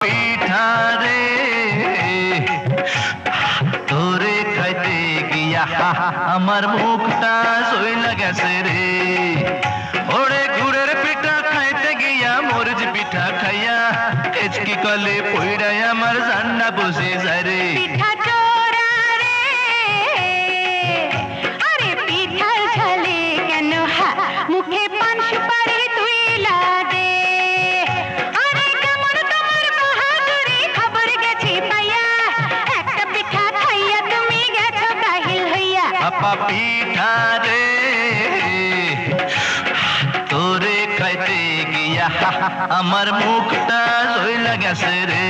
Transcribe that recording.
পিঠা রে তোরে খাইতে গিয়া আমার মুখটা সইলা গেছে রে। ওরে গুড়ের পিঠা খাইতে গিয়া মরিচ পিঠা খাইয়া এচকি কলে পইড়াই আমার জান্না বসে যায় রে। পিঠা চোরা রে, আরে পিঠার ঝালে কেন মুখে পান সুপারি তুইলা দে। আরে কেমন তোমার বাহাদুরি খবর গেছি পাইয়া, একটা পিঠা খাইয়া তুমি গেছো কাহিল হইয়া। আপা পিঠা রে তোরে খাইতে গিয়া আমার মুখটা সইলা গেছে রে।